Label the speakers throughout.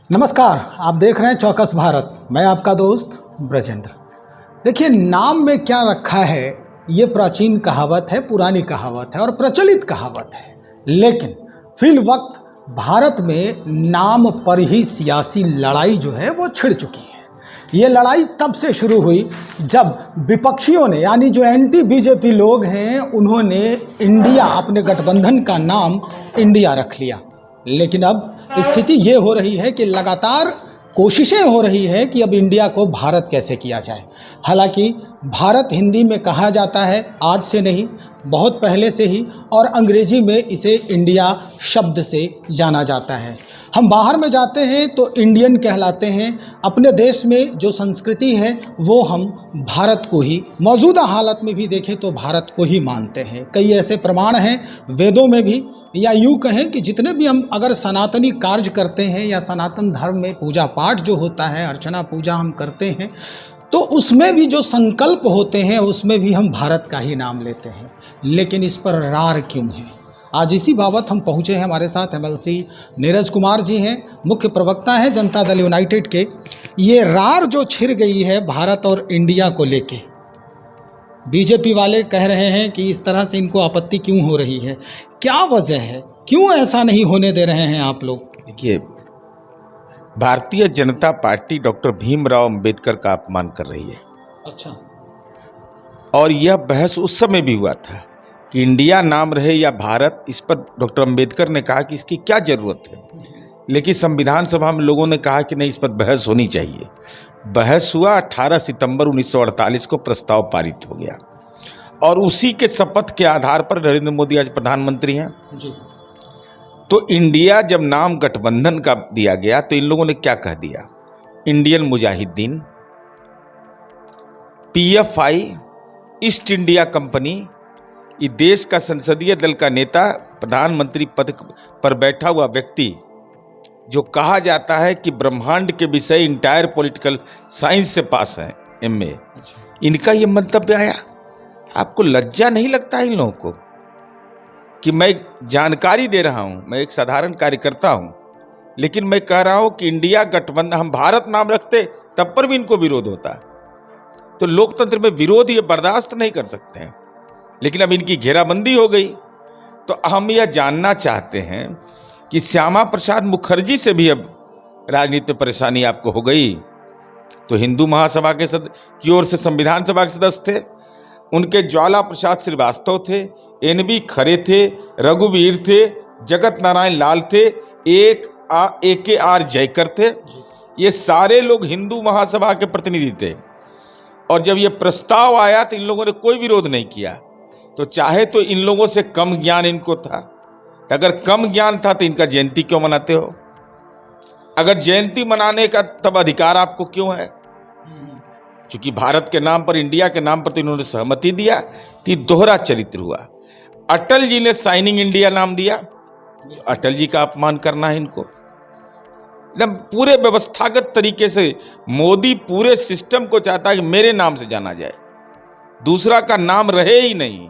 Speaker 1: नमस्कार, आप देख रहे हैं चौकस भारत। मैं आपका दोस्त ब्रजेंद्र। देखिए, नाम में क्या रखा है ये प्राचीन कहावत है, पुरानी कहावत है और प्रचलित कहावत है। लेकिन फिल वक्त भारत में नाम पर ही सियासी लड़ाई जो है वो छिड़ चुकी है। ये लड़ाई तब से शुरू हुई जब विपक्षियों ने, यानी जो एंटी बीजेपी लोग हैं, उन्होंने इंडिया, अपने गठबंधन का नाम इंडिया रख लिया। लेकिन अब स्थिति ये हो रही है कि लगातार कोशिशें हो रही है कि अब इंडिया को भारत कैसे किया जाए। हालांकि भारत हिंदी में कहा जाता है आज से नहीं, बहुत पहले से ही, और अंग्रेजी में इसे इंडिया शब्द से जाना जाता है। हम बाहर में जाते हैं तो इंडियन कहलाते हैं। अपने देश में जो संस्कृति है वो हम भारत को ही, मौजूदा हालत में भी देखें तो भारत को ही मानते हैं। कई ऐसे प्रमाण हैं वेदों में भी, या यूँ कहें कि जितने भी हम अगर सनातनी कार्य करते हैं या सनातन धर्म में पूजा पाठ जो होता है, अर्चना पूजा हम करते हैं, तो उसमें भी जो संकल्प होते हैं उसमें भी हम भारत का ही नाम लेते हैं। लेकिन इस पर रार क्यों है? आज इसी बाबत हम पहुँचे हैं। हमारे साथ एमएलसी नीरज कुमार जी हैं, मुख्य प्रवक्ता हैं जनता दल यूनाइटेड के। ये रार जो छिड़ गई है भारत और इंडिया को लेके, बीजेपी वाले कह रहे हैं कि इस तरह से इनको आपत्ति क्यों हो रही है, क्या वजह है, क्यों ऐसा नहीं होने दे रहे हैं आप लोग?
Speaker 2: देखिए, भारतीय जनता पार्टी डॉक्टर भीमराव अंबेडकर का अपमान कर रही है।
Speaker 1: अच्छा।
Speaker 2: और यह बहस उस समय भी हुआ था कि इंडिया नाम रहे या भारत, इस पर डॉक्टर अंबेडकर ने कहा कि इसकी क्या जरूरत है। लेकिन संविधान सभा में लोगों ने कहा कि नहीं, इस पर बहस होनी चाहिए। बहस हुआ, 18 सितंबर 1948 को प्रस्ताव पारित हो गया और उसी के शपथ के आधार पर नरेंद्र मोदी आज प्रधानमंत्री हैं जी। तो इंडिया जब नाम गठबंधन का दिया गया तो इन लोगों ने क्या कह दिया? Indian Mujahideen, PFI, east India company. ये देश का संसदीय दल का नेता, प्रधानमंत्री पद पर बैठा हुआ व्यक्ति, जो कहा जाता है कि ब्रह्मांड के विषय इंटायर पॉलिटिकल साइंस से पास है, एमए, इनका ये मंतव्य आया। आपको लज्जा नहीं लगता इन लोगों को कि मैं जानकारी दे रहा हूं, मैं एक साधारण कार्यकर्ता हूं, लेकिन मैं कह रहा हूं कि इंडिया गठबंधन, हम भारत नाम रखते तब पर भी इनको विरोध होता। तो लोकतंत्र में विरोध ये बर्दाश्त नहीं कर सकते हैं। लेकिन अब इनकी घेराबंदी हो गई तो हम यह जानना चाहते हैं कि श्यामा प्रसाद मुखर्जी से भी अब राजनीति में परेशानी आपको हो गई। तो हिंदू महासभा के की ओर से संविधान सभा के सदस्य थे, उनके ज्वाला प्रसाद श्रीवास्तव थे, एनबी खरे थे, रघुवीर थे, जगत नारायण लाल थे, AKR जयकर थे। ये सारे लोग हिंदू महासभा के प्रतिनिधि थे। और जब ये प्रस्ताव आया तो इन लोगों ने कोई विरोध नहीं किया। तो चाहे तो इन लोगों से कम ज्ञान इनको था। अगर कम ज्ञान था तो इनका जयंती क्यों मनाते हो? अगर जयंती मनाने का तब अधिकार आपको क्यों है? क्योंकि भारत के नाम पर, इंडिया के नाम पर तो इन्होंने सहमति दिया, तो दोहरा चरित्र हुआ। अटल जी ने साइनिंग इंडिया नाम दिया, तो अटल जी का अपमान करना है इनको। एकदम पूरे व्यवस्थागत तरीके से मोदी पूरे सिस्टम को चाहता है कि मेरे नाम से जाना जाए, दूसरा का नाम रहे ही नहीं।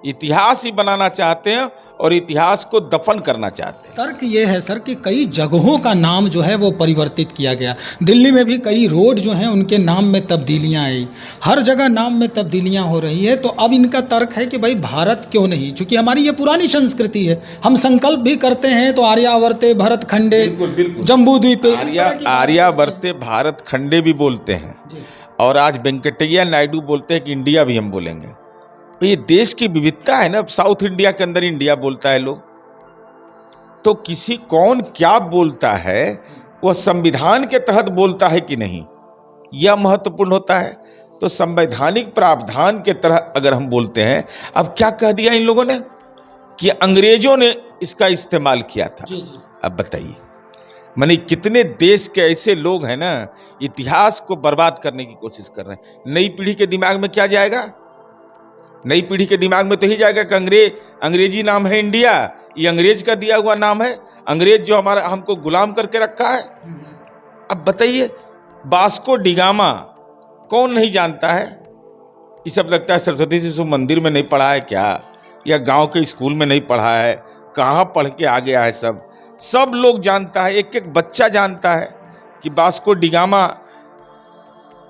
Speaker 2: इतिहास ही बनाना चाहते हैं और इतिहास को दफन करना चाहते हैं।
Speaker 1: तर्क ये है सर कि कई जगहों का नाम जो है वो परिवर्तित किया गया। दिल्ली में भी कई रोड जो हैं उनके नाम में तब्दीलियां आई, हर जगह नाम में तब्दीलियां हो रही है। तो अब इनका तर्क है कि भाई भारत क्यों नहीं, चूंकि हमारी ये पुरानी संस्कृति है, हम संकल्प भी करते हैं तो आर्यावर्ते भारत खंडे, जम्बू द्वीपे,
Speaker 2: आर्यावर्ते भारत खंडे भी बोलते हैं। और आज वेंकटैया नायडू बोलते हैं कि इंडिया भी हम बोलेंगे। तो ये देश की विविधता है ना। साउथ इंडिया के अंदर इंडिया बोलता है लोग। तो किसी कौन क्या बोलता है वह संविधान के तहत बोलता है कि नहीं, यह महत्वपूर्ण होता है। तो संवैधानिक प्रावधान के तरह अगर हम बोलते हैं, अब क्या कह दिया इन लोगों ने कि अंग्रेजों ने इसका इस्तेमाल किया था। अब बताइए, माने कितने देश के ऐसे लोग हैं ना, इतिहास को बर्बाद करने की कोशिश कर रहे हैं। नई पीढ़ी के दिमाग में क्या जाएगा? नई पीढ़ी के दिमाग में तो ही जाएगा कि अंग्रेजी नाम है इंडिया, ये अंग्रेज का दिया हुआ नाम है, अंग्रेज जो हमको गुलाम करके रखा है। अब बताइए, वास्को डिगामा कौन नहीं जानता है? ये सब लगता है सरस्वती शिशु मंदिर में नहीं पढ़ा है क्या, या गांव के स्कूल में नहीं पढ़ा है? कहाँ पढ़ के आ गया है सब? सब लोग जानता है, एक एक बच्चा जानता है कि वास्को डिगामा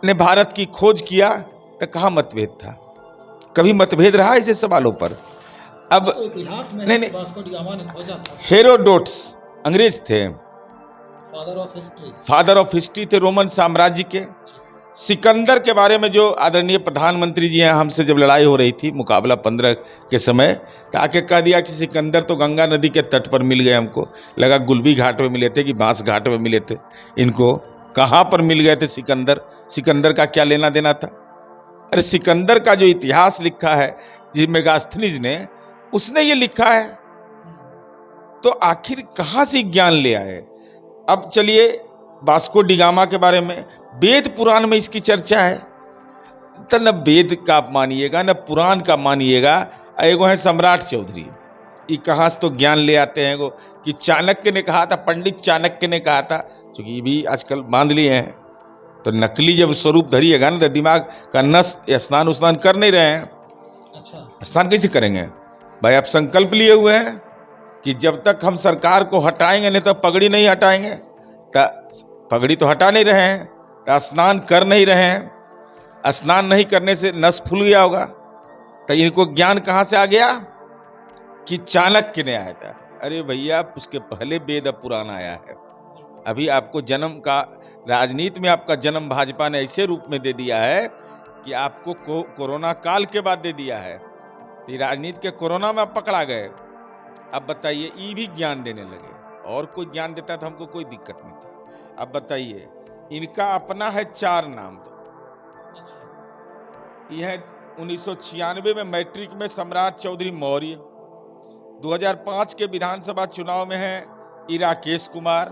Speaker 2: ने भारत की खोज किया तो कहाँ मतभेद था? कभी मतभेद रहा ऐसे सवालों पर? अब
Speaker 1: तो इतिहास में
Speaker 2: नहीं
Speaker 1: है कि
Speaker 2: नहीं,
Speaker 1: वास्को डी गामा ने खोजा था।
Speaker 2: हेरोडोट्स अंग्रेज थे,
Speaker 1: father of history.
Speaker 2: Father of history थे रोमन साम्राज्य के। सिकंदर के बारे में जो आदरणीय प्रधानमंत्री जी हैं, हमसे जब लड़ाई हो रही थी मुकाबला 15 के समय, तो आके कह दिया कि सिकंदर तो गंगा नदी के तट पर मिल गए। हमको लगा गुलबी घाट में मिले थे कि बांस घाट में मिले थे। इनको कहाँ पर मिल गए थे सिकंदर? सिकंदर का क्या लेना देना था? अरे सिकंदर का जो इतिहास लिखा है जी मेगास्थनीज ने, उसने ये लिखा है। तो आखिर कहाँ से ज्ञान ले आए? अब चलिए वास्को डिगामा के बारे में वेद पुराण में इसकी चर्चा है, तो न वेद का आप मानिएगा न पुराण का मानिएगा। एगो है सम्राट चौधरी, ये कहाँ से तो ज्ञान ले आते हैं एगो कि चाणक्य ने कहा था, पंडित चाणक्य ने कहा था, क्योंकि ये भी आजकल बांध लिए हैं। तो नकली जब स्वरूप धरिएगा ना, तो दिमाग का नस स्नान उस्नान कर नहीं रहे हैं।
Speaker 1: अच्छा,
Speaker 2: स्नान कैसे करेंगे भाई? आप संकल्प लिए हुए हैं कि जब तक हम सरकार को हटाएंगे नहीं तो पगड़ी नहीं हटाएंगे। तो पगड़ी तो हटा नहीं रहे हैं, तो स्नान कर नहीं रहे हैं। स्नान नहीं करने से नस फूल गया होगा। तो इनको ज्ञान कहाँ से आ गया कि चाणक्य ने आया था? अरे भैया, उसके पहले वेद पुराण आया है। अभी आपको जन्म का, राजनीति में आपका जन्म भाजपा ने ऐसे रूप में दे दिया है कि आपको कोरोना काल के बाद दे दिया है। तो राजनीति के कोरोना में आप पकड़ा गए। अब बताइए, ये भी ज्ञान देने लगे। और कोई ज्ञान देता तो हमको कोई दिक्कत नहीं थी। अब बताइए, इनका अपना है 4 नाम। तो यह 1996 में मैट्रिक में सम्राट चौधरी मौर्य, 2005 के विधानसभा चुनाव में है ई राकेश कुमार,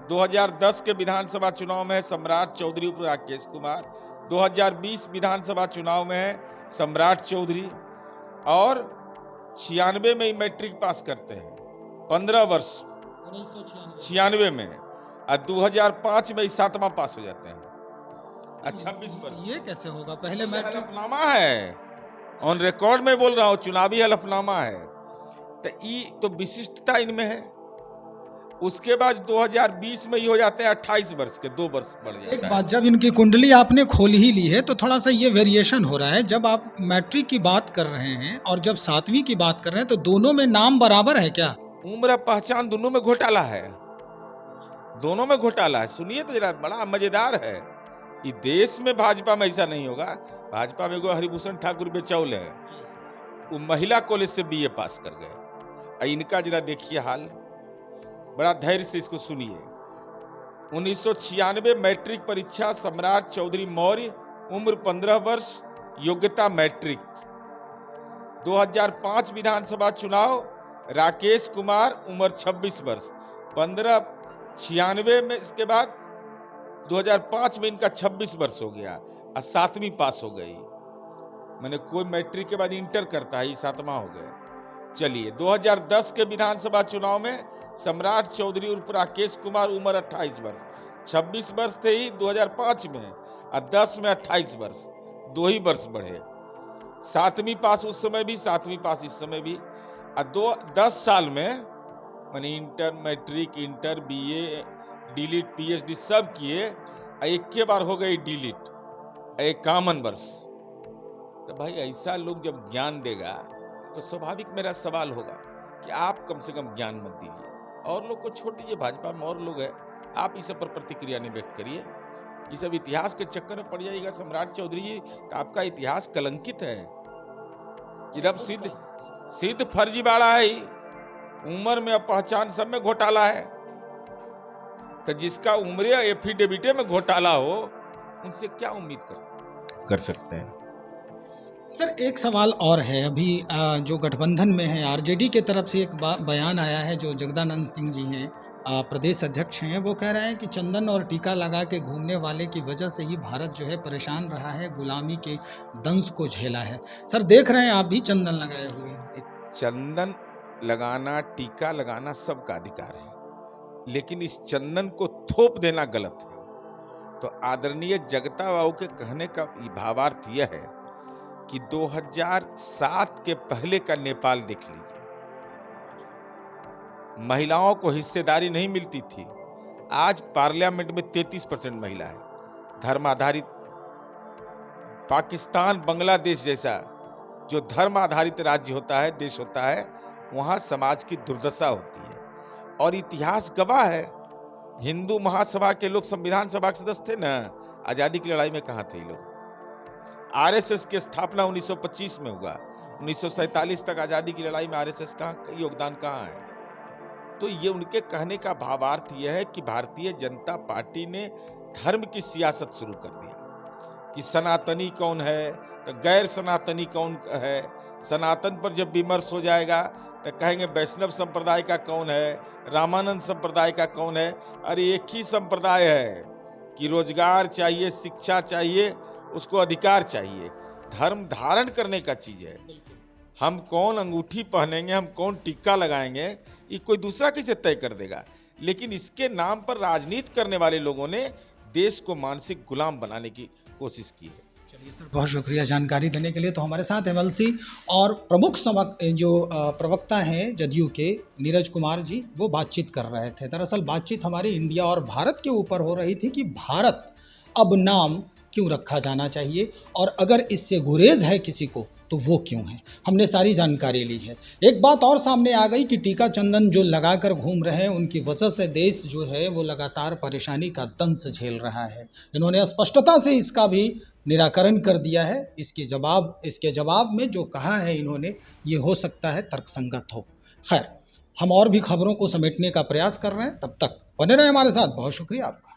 Speaker 2: 2010 के विधानसभा चुनाव में है सम्राट चौधरी उर्फ राकेश कुमार, 2020 विधानसभा चुनाव में है सम्राट चौधरी, और 96 में ही मैट्रिक पास करते हैं, 15 वर्ष 96 में, और 2005 में ही 7वां पास हो जाते हैं। अच्छा, 20 वर्ष।
Speaker 1: ये कैसे होगा? पहले मैट्रिक।
Speaker 2: हलफनामा है, ऑन रिकॉर्ड में बोल रहा हूँ, चुनावी हलफनामा है। तो विशिष्टता इनमें है। उसके बाद 2020 में ही हो जाते हैं 28 वर्ष के, 2 वर्ष बढ़ जाता है।
Speaker 1: एक बात, जब इनकी कुंडली आपने खोल ही ली है तो थोड़ा सा ये वेरिएशन हो रहा है। जब आप मैट्रिक की बात कर रहे हैं और जब 7वीं की बात कर रहे हैं, तो दोनों में नाम बराबर है क्या?
Speaker 2: उम्र पहचान दोनों में घोटाला है, दोनों में घोटाला है। सुनिए तो जरा, बड़ा मजेदार है। इस देश में भाजपा में ऐसा नहीं होगा। भाजपा में एगो हरिभूषण ठाकुर बेचौल है, वो महिला कॉलेज से BA पास कर गए। इनका जरा देखिए हाल, बड़ा धैर्य से इसको सुनिए। 1996 मैट्रिक परीक्षा, सम्राट चौधरी मौर्य, उम्र 15 वर्ष, योग्यता मैट्रिक। 2005 विधानसभा चुनाव, राकेश कुमार, उम्र 26 वर्ष, 1596 में। इसके बाद 2005 में इनका 26 वर्ष हो गया और 7वीं पास हो गई। मैंने कोई मैट्रिक के बाद इंटर करता है, ये 7वां हो गया। चलिए, 2010 के विधानसभा चुनाव में सम्राट चौधरी उर्फ राकेश कुमार, उम्र 28 वर्ष, 26 वर्ष थे ही 2005 में, और 10 में 28 वर्ष, 2 ही वर्ष बढ़े। 7वीं पास उस समय भी, 7वीं पास इस समय भी, और 10 साल में मैंने inter, matric, inter, BA, DLitt, PhD सब किए, एक के बार हो गई डीलिट, एक कॉमन वर्ष। तो भाई, ऐसा लोग जब ज्ञान देगा तो स्वाभाविक मेरा सवाल होगा कि आप कम से कम ज्ञान मत दीजिए, और लोग को छोड़ दीजिए। भाजपा में और लोग हैं, आप इस सब पर प्रतिक्रिया नहीं व्यक्त करिए। ये सब इतिहास के चक्कर में पड़ जाइएगा। सम्राट चौधरी जी, तो आपका इतिहास कलंकित है। ये सिद्ध फर्जीवाड़ा है। उम्र में, पहचान सब में घोटाला है। तो जिसका उम्र एफिडेविटे में घोटाला हो, उनसे क्या उम्मीद कर सकते हैं?
Speaker 1: सर, एक सवाल और है। अभी जो गठबंधन में है, RJD के तरफ से एक बयान आया है। जो जगदानंद सिंह जी हैं, प्रदेश अध्यक्ष हैं, वो कह रहे हैं कि चंदन और टीका लगा के घूमने वाले की वजह से ही भारत जो है परेशान रहा है, गुलामी के दंश को झेला है। सर, देख रहे हैं आप भी चंदन लगाए हुए।
Speaker 2: चंदन लगाना, टीका लगाना सबका अधिकार है, लेकिन इस चंदन को थोप देना गलत है। तो आदरणीय जगता बाबू के कहने का भावार्थ यह है कि 2007 के पहले का नेपाल देख लीजिए। महिलाओं को हिस्सेदारी नहीं मिलती थी। आज पार्लियामेंट में 33% महिला है। धर्म आधारित पाकिस्तान, बांग्लादेश जैसा जो धर्म आधारित राज्य होता है, देश होता है, वहाँ समाज की दुर्दशा होती है। और इतिहास गवाह है, हिंदू महासभा के लोग संविधान सभा के सदस्य थे ना, आजादी की लड़ाई में कहाँ थे ये लोग? आरएसएस की स्थापना 1925 में हुआ, 1947 तक आजादी की लड़ाई में आरएसएस का योगदान कहाँ है? तो ये उनके कहने का भावार्थ यह है कि भारतीय जनता पार्टी ने धर्म की सियासत शुरू कर दिया कि सनातनी कौन है तो गैर सनातनी कौन है। सनातन पर जब विमर्श हो जाएगा तो कहेंगे वैष्णव संप्रदाय का कौन है, रामानंद संप्रदाय का कौन है। अरे एक ही संप्रदाय है कि रोजगार चाहिए, शिक्षा चाहिए, उसको अधिकार चाहिए। धर्म धारण करने का चीज है। हम कौन अंगूठी पहनेंगे, हम कौन टिक्का लगाएंगे, ये कोई दूसरा कैसे तय कर देगा। लेकिन इसके नाम पर राजनीति करने वाले लोगों ने देश को मानसिक गुलाम बनाने की कोशिश की है।
Speaker 1: चलिए सर, बहुत शुक्रिया जानकारी देने के लिए। तो हमारे साथ एमएलसी और प्रमुख जो प्रवक्ता हैं जदयू के, नीरज कुमार जी, वो बातचीत कर रहे थे। दरअसल बातचीत हमारी इंडिया और भारत के ऊपर हो रही थी कि भारत अब नाम क्यों रखा जाना चाहिए और अगर इससे गुरेज है किसी को तो वो क्यों है। हमने सारी जानकारी ली है। एक बात और सामने आ गई कि टीका चंदन जो लगाकर घूम रहे हैं, उनकी वजह से देश जो है वो लगातार परेशानी का दंश झेल रहा है। इन्होंने स्पष्टता से इसका भी निराकरण कर दिया है। इसके जवाब में जो कहा है इन्होंने, ये हो सकता है तर्कसंगत हो। खैर, हम और भी खबरों को समेटने का प्रयास कर रहे हैं। तब तक बने रहे हमारे साथ। बहुत शुक्रिया आपका।